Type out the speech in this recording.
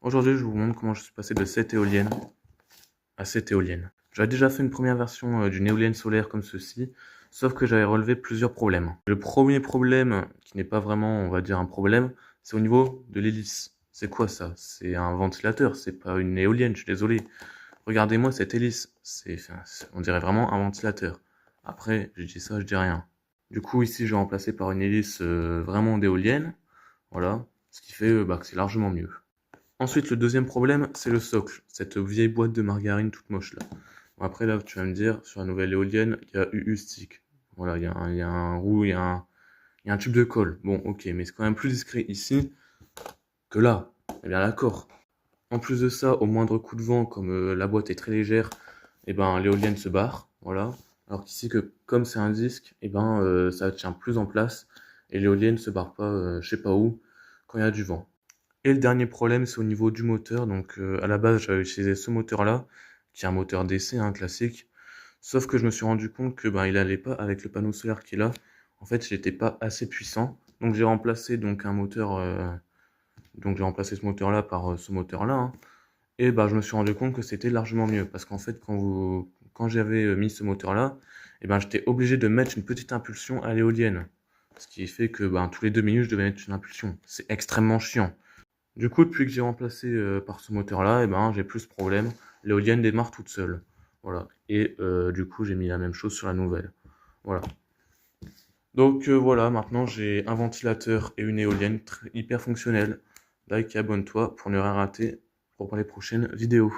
Aujourd'hui, je vous montre comment je suis passé de cette éolienne à cette éolienne. J'avais déjà fait une première version d'une éolienne solaire comme ceci, sauf que j'avais relevé plusieurs problèmes. Le premier problème, qui n'est pas vraiment, on va dire, un problème, c'est au niveau de l'hélice. C'est quoi ça? C'est un ventilateur, c'est pas une éolienne, je suis désolé. Regardez-moi cette hélice, on dirait vraiment un ventilateur. Après, je dis ça, je dis rien. Du coup, ici, j'ai remplacé par une hélice vraiment d'éolienne, voilà, ce qui fait que c'est largement mieux. Ensuite, le deuxième problème, c'est le socle, cette vieille boîte de margarine toute moche là. Bon, après là, tu vas me dire, sur la nouvelle éolienne, il y a UU stick. Voilà, il y a un roux, il y a un tube de colle. Bon, ok, mais c'est quand même plus discret ici que là. Eh bien d'accord. En plus de ça, au moindre coup de vent, comme la boîte est très légère, eh ben l'éolienne se barre, voilà. Alors qu'ici, comme c'est un disque, eh ben ça tient plus en place et l'éolienne se barre pas, je sais pas où, quand il y a du vent. Et le dernier problème, c'est au niveau du moteur. Donc, à la base, j'avais utilisé ce moteur-là, qui est un moteur d'essai, hein, classique. Sauf que je me suis rendu compte que il allait pas avec le panneau solaire qu'il a. En fait, il n'était pas assez puissant. Donc, j'ai remplacé donc un moteur. Donc, j'ai remplacé ce moteur-là par ce moteur-là, hein. Et je me suis rendu compte que c'était largement mieux. Parce qu'en fait, quand j'avais mis ce moteur-là, j'étais obligé de mettre une petite impulsion à l'éolienne. Ce qui fait que tous les 2 minutes, je devais mettre une impulsion. C'est extrêmement chiant. Du coup, depuis que j'ai remplacé par ce moteur-là, j'ai plus ce problème. L'éolienne démarre toute seule. Voilà. Et du coup, j'ai mis la même chose sur la nouvelle. Voilà. Donc voilà, maintenant j'ai un ventilateur et une éolienne hyper fonctionnelle. Like et abonne-toi pour ne rien rater pour les prochaines vidéos.